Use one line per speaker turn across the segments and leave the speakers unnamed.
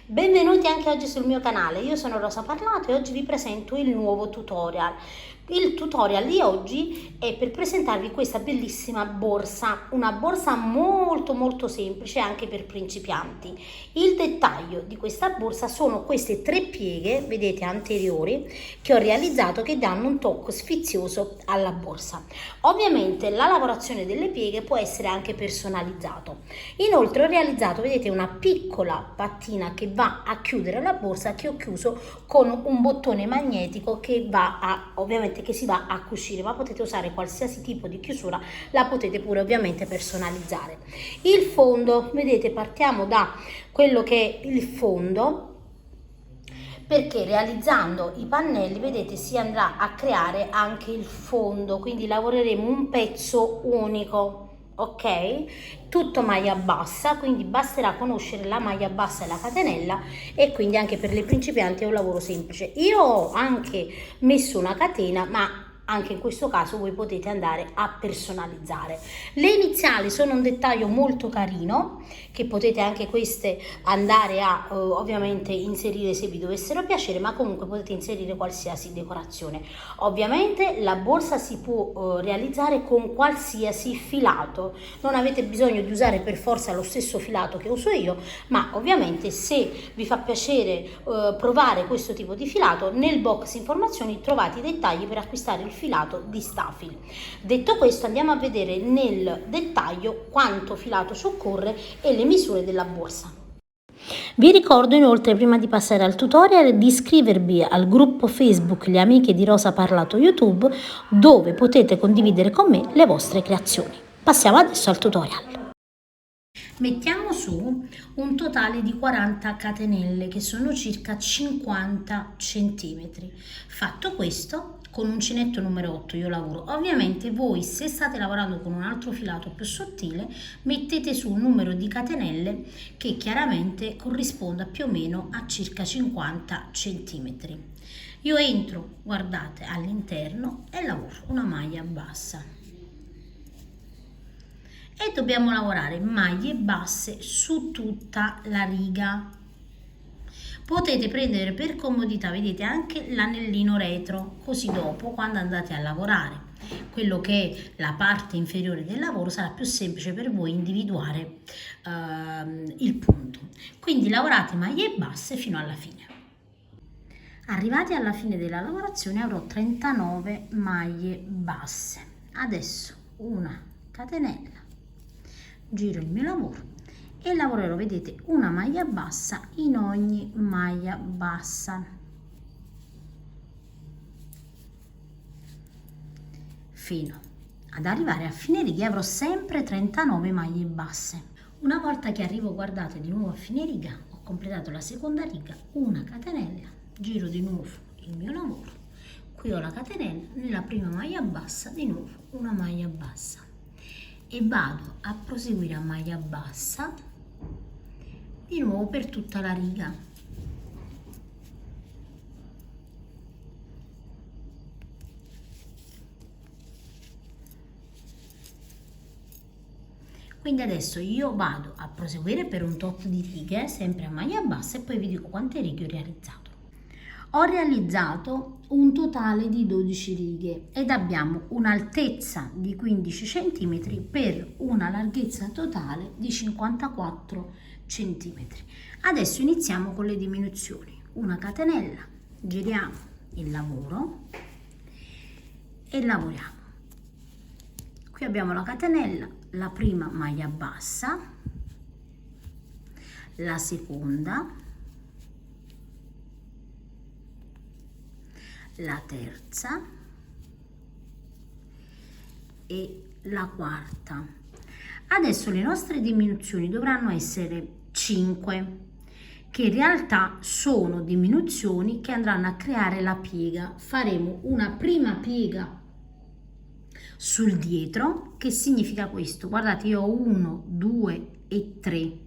Benvenuti anche oggi sul mio canale, io sono Rosa Parlato e oggi vi presento il nuovo tutorial. Il tutorial di oggi è per presentarvi questa bellissima borsa, una borsa molto semplice anche per principianti. Il dettaglio di questa borsa sono queste tre pieghe, vedete, anteriori, che ho realizzato, che danno un tocco sfizioso alla borsa. Ovviamente la lavorazione delle pieghe può essere anche personalizzato. Inoltre ho realizzato, vedete, una piccola pattina che va a chiudere la borsa, che ho chiuso con un bottone magnetico che va a, ovviamente, che si va a cucire, ma potete usare qualsiasi tipo di chiusura, la potete pure ovviamente personalizzare. Il fondo, vedete, partiamo da quello che è il fondo, perché realizzando i pannelli, vedete, si andrà a creare anche il fondo, quindi lavoreremo un pezzo unico. Ok, tutto maglia bassa, quindi basterà conoscere la maglia bassa e la catenella, e quindi anche per le principianti è un lavoro semplice. Io ho anche messo una catena, ma anche in questo caso voi potete andare a personalizzare. Le iniziali sono un dettaglio molto carino, che potete anche queste andare a ovviamente inserire se vi dovessero piacere, ma comunque potete inserire qualsiasi decorazione. Ovviamente la borsa si può realizzare con qualsiasi filato, non avete bisogno di usare per forza lo stesso filato che uso io, ma ovviamente se vi fa piacere provare questo tipo di filato, nel box informazioni trovate i dettagli per acquistare il filato di Stafil. Detto questo, andiamo a vedere nel dettaglio quanto filato ci occorre e le misure della borsa. Vi ricordo inoltre, prima di passare al tutorial, di iscrivervi al gruppo Facebook Le Amiche di Rosa Parlato YouTube, dove potete condividere con me le vostre creazioni. Passiamo adesso al tutorial. Mettiamo su un totale di 40 catenelle, che sono circa 50 centimetri. Fatto questo, con uncinetto numero 8 io lavoro. Ovviamente voi, se state lavorando con un altro filato più sottile, mettete su un numero di catenelle che chiaramente corrisponda più o meno a circa 50 centimetri. Io entro, guardate, all'interno e lavoro una maglia bassa. E dobbiamo lavorare maglie basse su tutta la riga. Potete prendere per comodità, vedete, anche l'anellino retro, così dopo, quando andate a lavorare quello che è la parte inferiore del lavoro, sarà più semplice per voi individuare il punto. Quindi lavorate maglie basse fino alla fine. Arrivati alla fine della lavorazione avrò 39 maglie basse. Adesso una catenella, giro il mio lavoro e lavorerò, vedete, una maglia bassa in ogni maglia bassa fino ad arrivare a fine riga. Avrò sempre 39 maglie basse. Una volta che arrivo, guardate, di nuovo a fine riga, ho completato la seconda riga, una catenella, giro di nuovo il mio lavoro, qui ho la catenella, nella prima maglia bassa di nuovo una maglia bassa e vado a proseguire a maglia bassa di nuovo per tutta la riga. Quindi adesso io vado a proseguire per un tot di righe, sempre a maglia bassa, e poi vi dico quante righe ho realizzato. Ho realizzato un totale di 12 righe ed abbiamo un'altezza di 15 cm per una larghezza totale di 54 cm. Adesso iniziamo con le diminuzioni. Una catenella, giriamo il lavoro e lavoriamo. Qui abbiamo la catenella, la prima maglia bassa, la seconda, la terza e la quarta. Adesso le nostre diminuzioni dovranno essere 5, che in realtà sono diminuzioni che andranno a creare la piega. Faremo una prima piega sul dietro, che significa questo, guardate, io ho 1, 2 e 3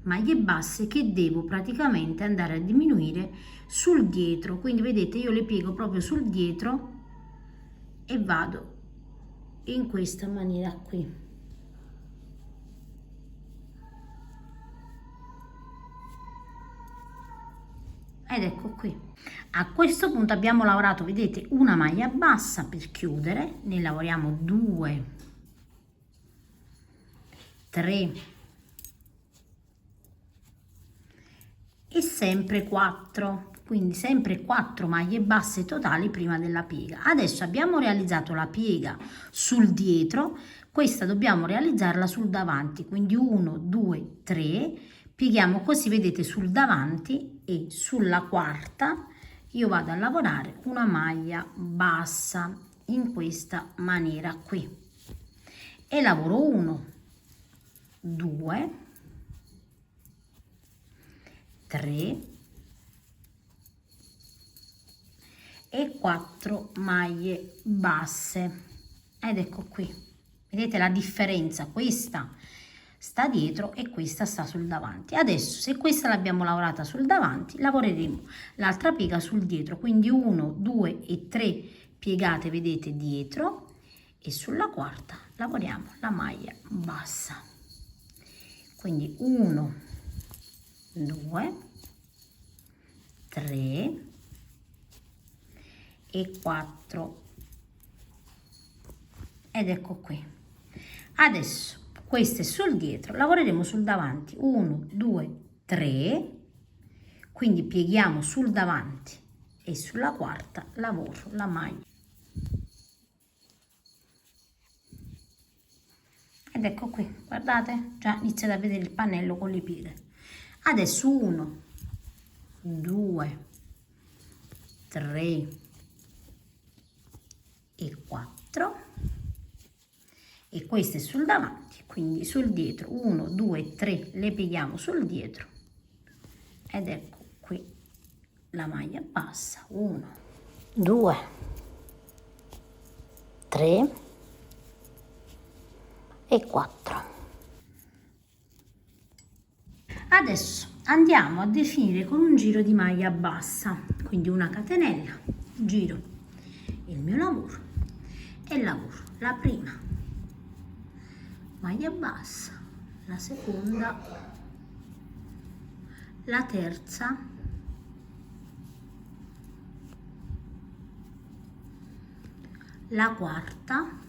maglie basse che devo praticamente andare a diminuire sul dietro, quindi vedete, io le piego proprio sul dietro e vado in questa maniera qui. ed ecco qui. A questo punto abbiamo lavorato, vedete, una maglia bassa per chiudere, ne lavoriamo 2, 3 e sempre 4, quindi sempre 4 maglie basse totali prima della piega. Adesso abbiamo realizzato la piega sul dietro, questa dobbiamo realizzarla sul davanti, quindi 1, 2, 3, pieghiamo così, vedete, sul davanti, e sulla quarta io vado a lavorare una maglia bassa in questa maniera qui e lavoro 1, 2, 3 e 4 maglie basse, ed ecco qui, vedete la differenza, questa sta dietro e questa sta sul davanti. Adesso, se questa l'abbiamo lavorata sul davanti, lavoreremo l'altra piega sul dietro, quindi 1, 2 e 3 piegate, vedete, dietro, e sulla quarta lavoriamo la maglia bassa, quindi 1, 2, 3 e 4, ed ecco qui. Adesso queste sul dietro, lavoreremo sul davanti, 1, 2, 3, quindi pieghiamo sul davanti e sulla quarta lavoro la maglia, ed ecco qui, guardate, già iniziate a vedere il pannello con le pieghe. Adesso 1, 2, 3 e 4, e queste sul davanti, quindi sul dietro 1, 2, 3 le pieghiamo sul dietro, ed ecco qui la maglia bassa, 1, 2, 3 e 4. Adesso andiamo a definire con un giro di maglia bassa, quindi una catenella, giro il mio lavoro e lavoro la prima maglia bassa, la seconda, la terza, la quarta,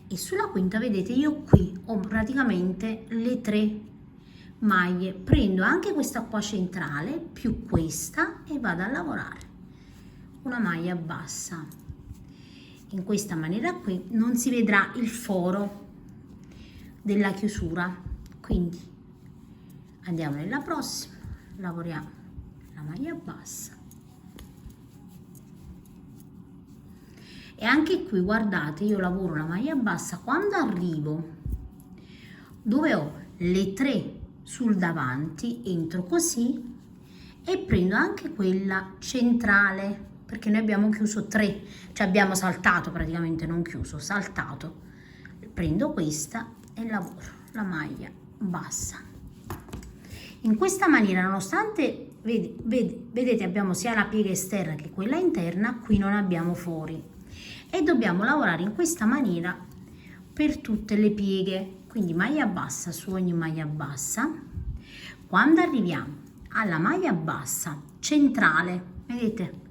e sulla quinta, vedete, io qui ho praticamente le 3 maglie, prendo anche questa qua centrale più questa e vado a lavorare una maglia bassa. In questa maniera qui non si vedrà il foro della chiusura, quindi andiamo nella prossima, lavoriamo la maglia bassa, e anche qui guardate, io lavoro la maglia bassa quando arrivo dove ho le 3 sul davanti, entro così e prendo anche quella centrale, perché noi abbiamo chiuso 3, cioè abbiamo saltato praticamente, non chiuso, saltato, prendo questa e lavoro la maglia bassa. In questa maniera, nonostante vedete abbiamo sia la piega esterna che quella interna, qui non abbiamo fori e dobbiamo lavorare in questa maniera per tutte le pieghe, quindi maglia bassa su ogni maglia bassa. Quando arriviamo alla maglia bassa centrale, vedete,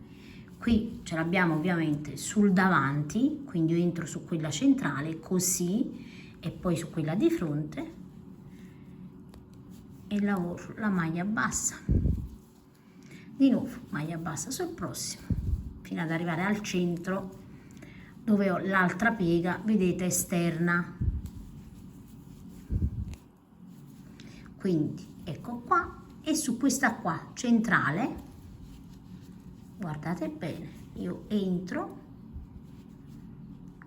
qui ce l'abbiamo ovviamente sul davanti, quindi io entro su quella centrale così e poi su quella di fronte e lavoro la maglia bassa, di nuovo maglia bassa sul prossimo fino ad arrivare al centro dove ho l'altra piega, vedete, esterna. Quindi ecco qua, e su questa qua centrale, guardate bene, io entro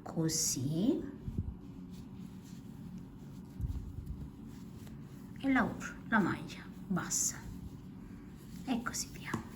così e lavoro la maglia bassa e così via.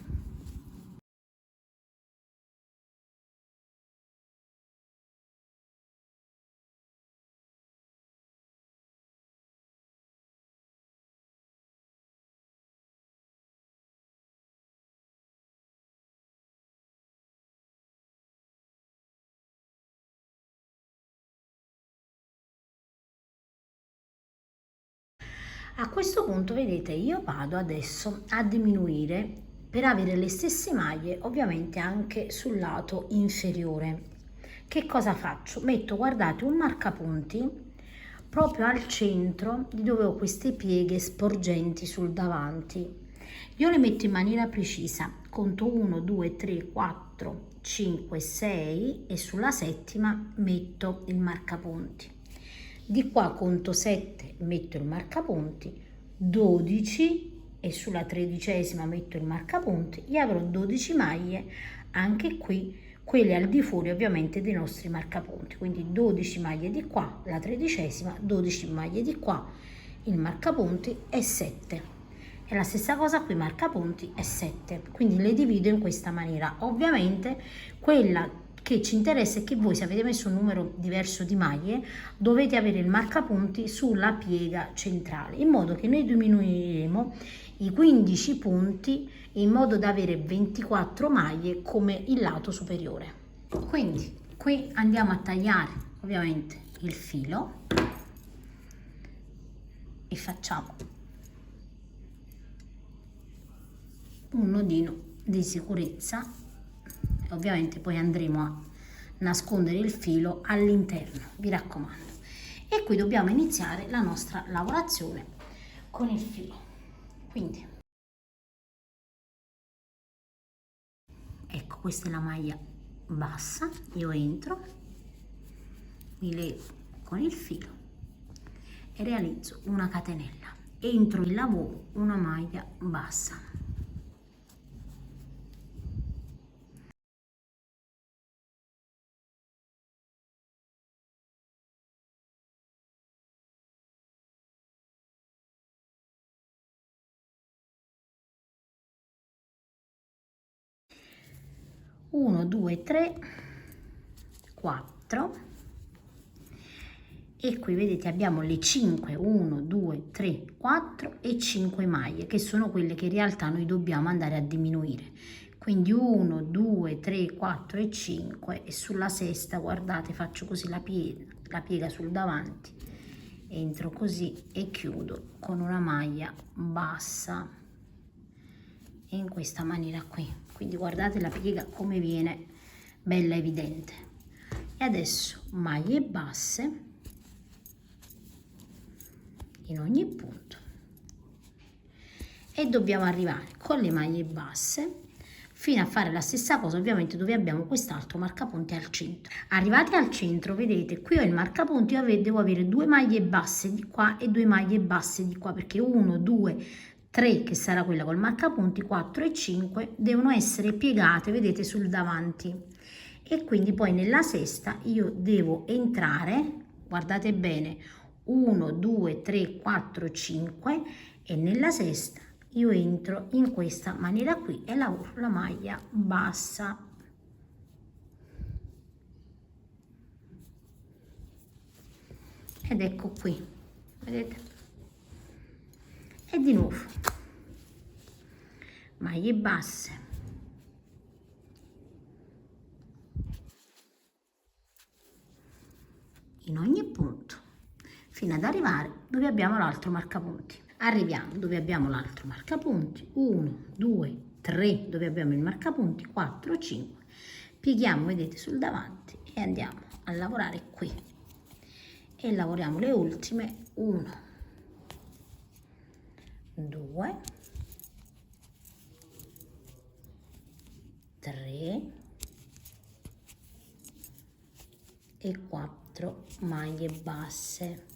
A questo punto vedete io vado adesso a diminuire per avere le stesse maglie ovviamente anche sul lato inferiore. Che cosa faccio? Metto, guardate, un marcapunti proprio al centro di dove ho queste pieghe sporgenti sul davanti. Io le metto in maniera precisa, conto 1, 2, 3, 4, 5, 6 e sulla settima metto il marcapunti. Di qua conto 7, metto il marcapunti, 12 e sulla tredicesima metto il marcapunti e avrò 12 maglie anche qui, quelle al di fuori ovviamente dei nostri marcapunti, quindi 12 maglie di qua, la tredicesima, 12 maglie di qua, il marcapunti e 7. È la stessa cosa qui, marcapunti e 7, quindi le divido in questa maniera. Ovviamente quella che ci interessa è che voi, se avete messo un numero diverso di maglie, dovete avere il marcapunti sulla piega centrale, in modo che noi diminuiremo i 15 punti in modo da avere 24 maglie come il lato superiore. Quindi qui andiamo a tagliare ovviamente il filo e facciamo un nodino di sicurezza. Ovviamente poi andremo a nascondere il filo all'interno, vi raccomando. E qui dobbiamo iniziare la nostra lavorazione con il filo. Quindi ecco, questa è la maglia bassa, io entro, mi levo con il filo e realizzo una catenella, entro il lavoro una maglia bassa. Uno, due, tre, 4 e qui vedete abbiamo le 5, 1, 2, 3, 4 e 5 maglie che sono quelle che in realtà noi dobbiamo andare a diminuire. Quindi 1, 2, 3, 4 e 5 e sulla sesta, guardate, faccio così la piega sul davanti, entro così e chiudo con una maglia bassa in questa maniera qui. Quindi guardate la piega come viene bella evidente. E adesso maglie basse in ogni punto e dobbiamo arrivare con le maglie basse fino a fare la stessa cosa ovviamente dove abbiamo quest'altro marcapunti al centro. Arrivati al centro, vedete, qui ho il marcapunti, io devo avere 2 maglie basse di qua e 2 maglie basse di qua, perché 1, 2, 3 che sarà quella col marcapunti, 4 e 5 devono essere piegate, vedete, sul davanti. E quindi poi nella sesta io devo entrare, guardate bene, 1, 2, 3, 4, 5 e nella sesta io entro in questa maniera qui e lavoro la maglia bassa. Ed ecco qui, vedete? E di nuovo maglie basse in ogni punto fino ad arrivare dove abbiamo l'altro marcapunti. Arriviamo dove abbiamo l'altro marcapunti, 1, 2, 3 dove abbiamo il marcapunti, 4, 5, pieghiamo, vedete, sul davanti e andiamo a lavorare qui e lavoriamo le ultime 1, 2, 3 e 4 maglie basse.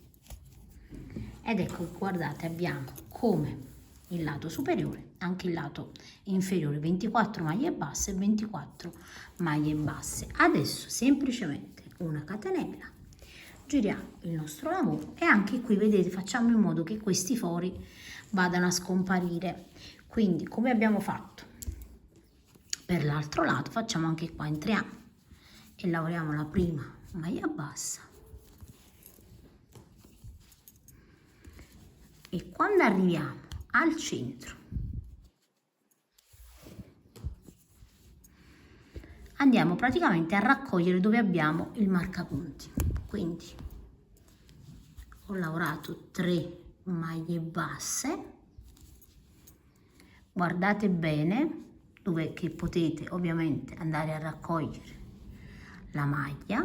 Ed ecco, guardate, abbiamo come il lato superiore anche il lato inferiore, 24 maglie basse e 24 maglie basse. Adesso semplicemente una catenella, giriamo il nostro lavoro e anche qui, vedete, facciamo in modo che questi fori vadano a scomparire. Quindi come abbiamo fatto per l'altro lato, facciamo anche qua, entriamo e lavoriamo la prima maglia bassa e quando arriviamo al centro andiamo praticamente a raccogliere dove abbiamo il marcapunti. Quindi ho lavorato 3 maglie basse, guardate bene dove che potete ovviamente andare a raccogliere la maglia,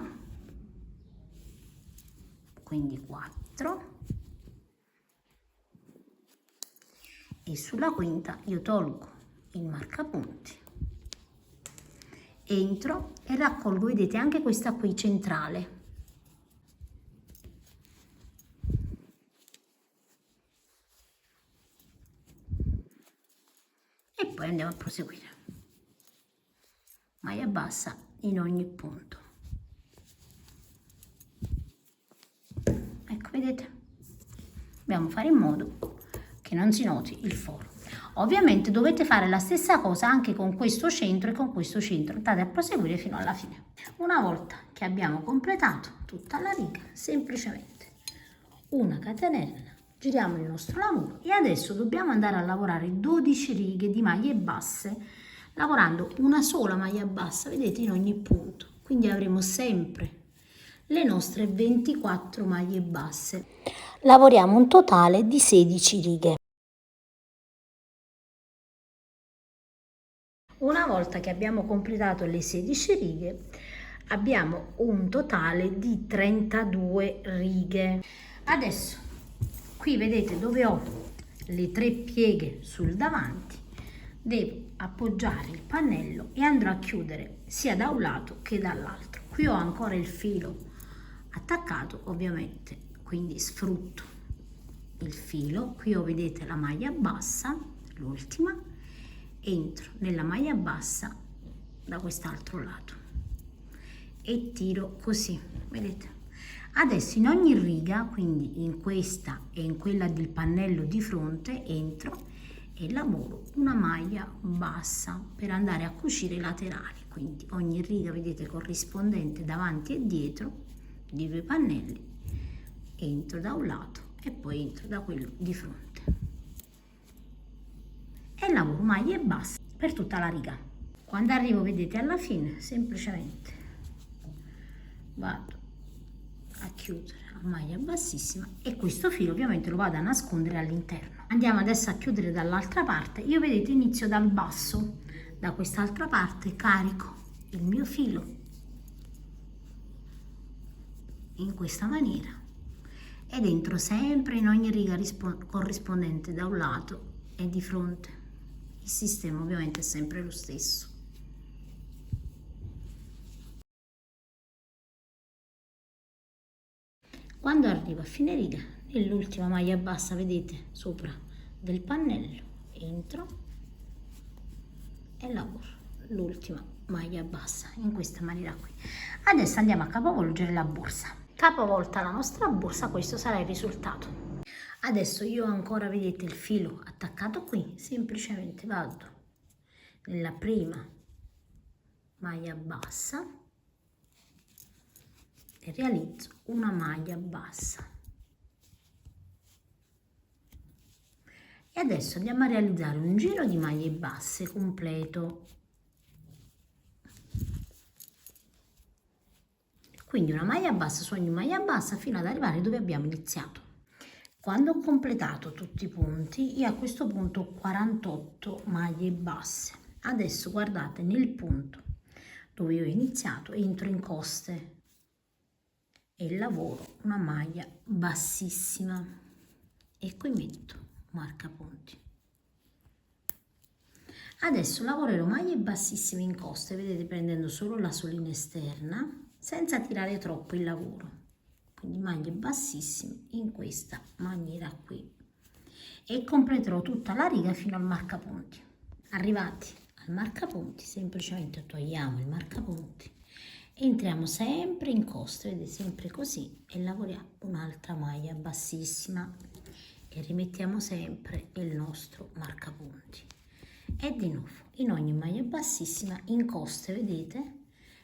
quindi 4, e sulla quinta io tolgo il marcapunti, entro e raccolgo, vedete, anche questa qui centrale. E poi andiamo a proseguire. Maglia bassa in ogni punto. Ecco, vedete? Dobbiamo fare in modo che non si noti il foro. Ovviamente dovete fare la stessa cosa anche con questo centro e con questo centro. Andate a proseguire fino alla fine. Una volta che abbiamo completato tutta la riga, semplicemente una catenella, giriamo il nostro lavoro e adesso dobbiamo andare a lavorare 12 righe di maglie basse, lavorando una sola maglia bassa, vedete, in ogni punto. Quindi avremo sempre le nostre 24 maglie basse. Lavoriamo un totale di 16 righe. Una volta che abbiamo completato le 16 righe, abbiamo un totale di 32 righe. Adesso, qui vedete dove ho le 3 pieghe sul davanti, devo appoggiare il pannello e andrò a chiudere sia da un lato che dall'altro. Qui ho ancora il filo attaccato, ovviamente, quindi sfrutto il filo. Qui ho, vedete, la maglia bassa, l'ultima, entro nella maglia bassa da quest'altro lato e tiro così, vedete. Adesso in ogni riga, quindi in questa e in quella del pannello di fronte, entro e lavoro una maglia bassa per andare a cucire i laterali. Quindi ogni riga, vedete, corrispondente davanti e dietro di 2 pannelli, entro da un lato e poi entro da quello di fronte e lavoro maglie basse per tutta la riga. Quando arrivo, vedete, alla fine, semplicemente vado a chiudere a maglia bassissima e questo filo ovviamente lo vado a nascondere all'interno. Andiamo adesso a chiudere dall'altra parte. Io, vedete, inizio dal basso, da quest'altra parte carico il mio filo in questa maniera ed entro sempre in ogni riga corrispondente da un lato e di fronte. Il sistema ovviamente è sempre lo stesso. Quando arrivo a fine riga, nell'ultima maglia bassa, vedete, sopra del pannello, entro e lavoro l'ultima maglia bassa in questa maniera qui. Adesso andiamo a capovolgere la borsa. Capovolta la nostra borsa, questo sarà il risultato. Adesso io ho ancora, vedete, il filo attaccato qui, semplicemente vado nella prima maglia bassa e realizzo una maglia bassa. E adesso andiamo a realizzare un giro di maglie basse completo. Quindi una maglia bassa su ogni maglia bassa fino ad arrivare dove abbiamo iniziato. Quando ho completato tutti i punti, io a questo punto ho 48 maglie basse. Adesso guardate, nel punto dove io ho iniziato, entro in coste e lavoro una maglia bassissima e qui metto marcapunti. Adesso lavorerò maglie bassissime in coste, vedete, prendendo solo la solina esterna senza tirare troppo il lavoro. Quindi maglie bassissime in questa maniera qui e completerò tutta la riga fino al marcapunti. Arrivati al marcapunti, semplicemente togliamo il marcapunti, entriamo sempre in coste, vedete, sempre così, e lavoriamo un'altra maglia bassissima e rimettiamo sempre il nostro marcapunti. E di nuovo in ogni maglia bassissima in coste, vedete,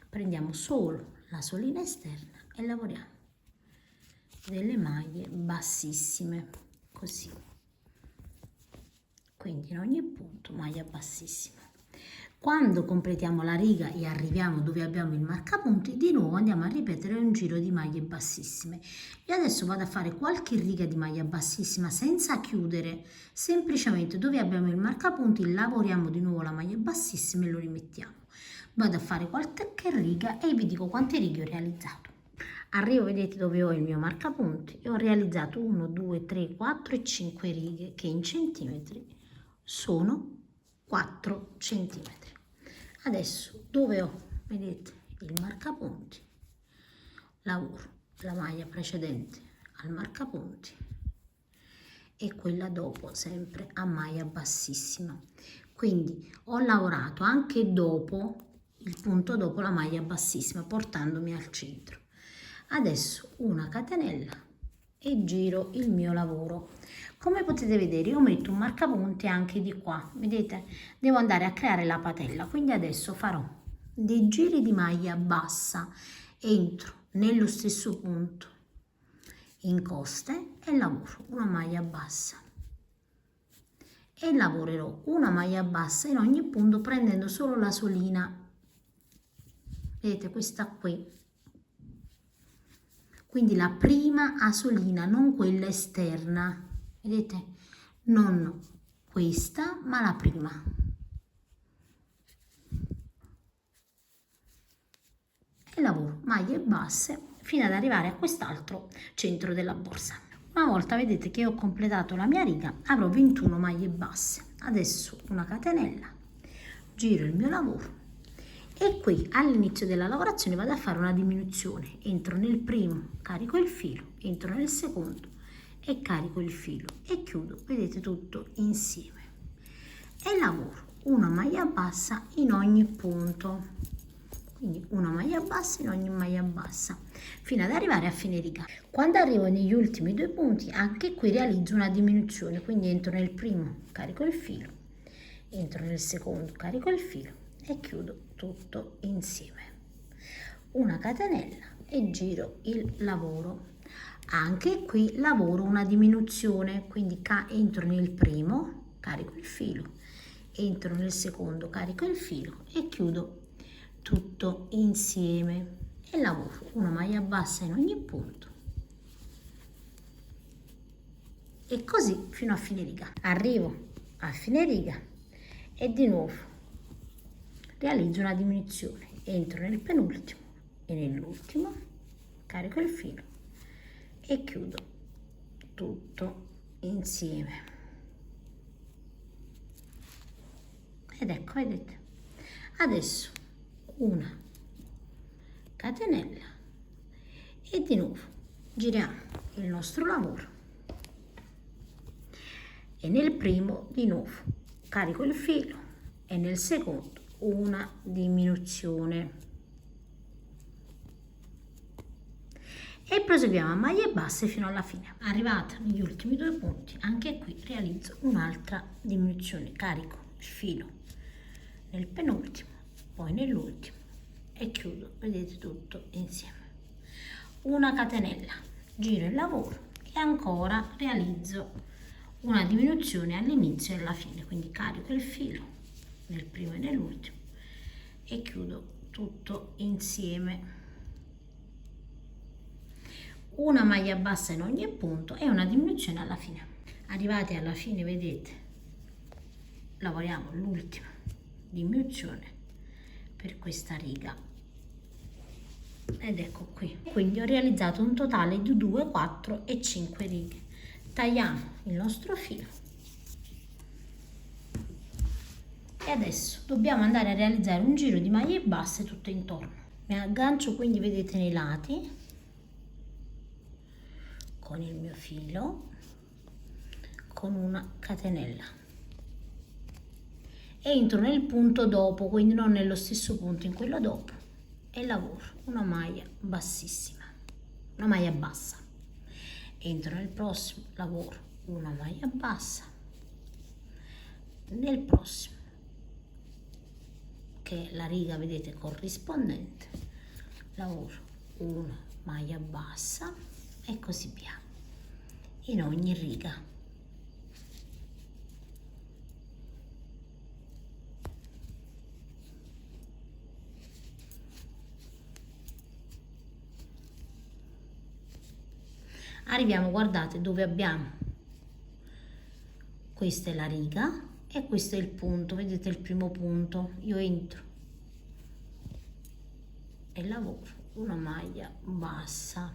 prendiamo solo la solina esterna e lavoriamo delle maglie bassissime così. Quindi in ogni punto maglia bassissima. Quando completiamo la riga e arriviamo dove abbiamo il marcapunti, di nuovo andiamo a ripetere un giro di maglie bassissime. Io adesso vado a fare qualche riga di maglia bassissima senza chiudere, semplicemente dove abbiamo il marcapunti lavoriamo di nuovo la maglia bassissima e lo rimettiamo. Vado a fare qualche riga e vi dico quante righe ho realizzato. Arrivo, vedete, dove ho il mio marcapunti e ho realizzato 1, 2, 3, 4 e 5 righe che in centimetri sono 4 centimetri. Adesso dove ho, vedete, il marcapunti, lavoro la maglia precedente al marcapunti e quella dopo sempre a maglia bassissima. Quindi ho lavorato anche dopo il punto dopo la maglia bassissima portandomi al centro. Adesso una catenella e giro il mio lavoro. Come potete vedere io metto un marcapunti anche di qua, vedete? Devo andare a creare la patella, quindi adesso farò dei giri di maglia bassa, entro nello stesso punto in coste e lavoro una maglia bassa e lavorerò una maglia bassa in ogni punto prendendo solo la solina, vedete, questa qui, quindi la prima asolina, non quella esterna, vedete, non questa ma la prima, e lavoro maglie basse fino ad arrivare a quest'altro centro della borsa. Una volta vedete che ho completato la mia riga avrò 21 maglie basse. Adesso una catenella, giro il mio lavoro e qui all'inizio della lavorazione vado a fare una diminuzione, entro nel primo, carico il filo, entro nel secondo e carico il filo e chiudo, vedete, tutto insieme e lavoro una maglia bassa in ogni punto, quindi una maglia bassa in ogni maglia bassa fino ad arrivare a fine riga. Quando arrivo negli ultimi due punti anche qui realizzo una diminuzione, quindi entro nel primo, carico il filo, entro nel secondo, carico il filo e chiudo tutto insieme, una catenella e giro il lavoro. Anche qui lavoro una diminuzione, quindi entro nel primo, carico il filo, entro nel secondo, carico il filo e chiudo tutto insieme e lavoro una maglia bassa in ogni punto e così fino a fine riga. Arrivo a fine riga e di nuovo realizzo una diminuzione, entro nel penultimo e nell'ultimo, carico il filo e chiudo tutto insieme ed ecco, vedete, adesso una catenella e di nuovo giriamo il nostro lavoro e nel primo di nuovo carico il filo e nel secondo una diminuzione e proseguiamo a maglie basse fino alla fine. Arrivata negli ultimi due punti anche qui realizzo un'altra diminuzione, carico il filo nel penultimo, poi nell'ultimo e chiudo, vedete, tutto insieme, una catenella, giro il lavoro e ancora realizzo una diminuzione all'inizio e alla fine, quindi carico il filo nel primo e nell'ultimo e chiudo tutto insieme, una maglia bassa in ogni punto e una diminuzione alla fine. Arrivati alla fine, vedete, lavoriamo l'ultima diminuzione per questa riga ed ecco qui, quindi ho realizzato un totale di 2, 4 e 5 righe. Tagliamo il nostro filo e adesso dobbiamo andare a realizzare un giro di maglie basse tutto intorno. Mi aggancio quindi, vedete, nei lati con il mio filo con una catenella, entro nel punto dopo, quindi non nello stesso punto, in quello dopo, e lavoro una maglia bassissima, una maglia bassa, entro nel prossimo, lavoro una maglia bassa, nel prossimo, che è la riga, vedete, corrispondente, lavoro una maglia bassa e così via in ogni riga. arriviamo, guardate, dove abbiamo, questa è la riga e questo è il punto, vedete il primo punto, io entro e lavoro una maglia bassa.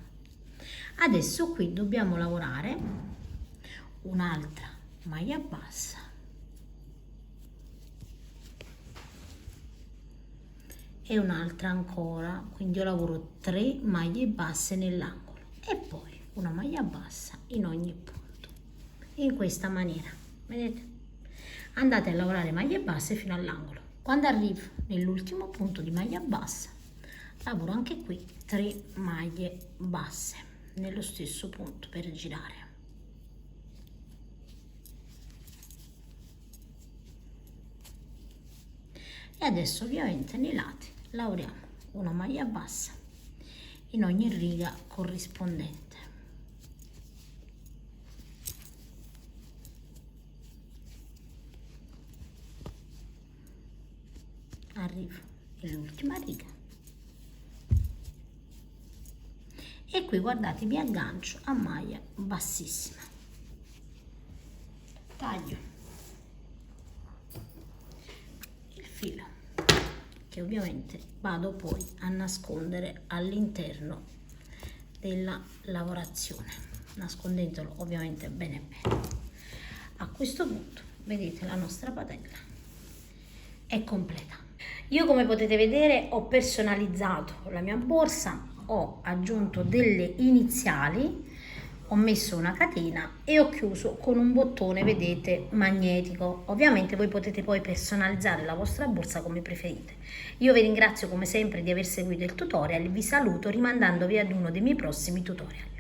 Adesso qui dobbiamo lavorare un'altra maglia bassa e un'altra ancora, quindi io lavoro 3 maglie basse nell'angolo e poi una maglia bassa in ogni punto, in questa maniera, vedete? Andate a lavorare maglie basse fino all'angolo. Quando arrivo nell'ultimo punto di maglia bassa lavoro anche qui 3 maglie basse nello stesso punto per girare. E adesso ovviamente nei lati lavoriamo una maglia bassa in ogni riga corrispondente. Arrivo nell'ultima riga e qui guardate mi aggancio a maglia bassissima, taglio il filo che ovviamente vado poi a nascondere all'interno della lavorazione, nascondendolo ovviamente bene bene. A questo punto vedete la nostra padella è completa. Io, come potete vedere, ho personalizzato la mia borsa, ho aggiunto delle iniziali, ho messo una catena e ho chiuso con un bottone, vedete, magnetico. Ovviamente voi potete poi personalizzare la vostra borsa come preferite. Io vi ringrazio come sempre di aver seguito il tutorial, vi saluto rimandandovi ad uno dei miei prossimi tutorial.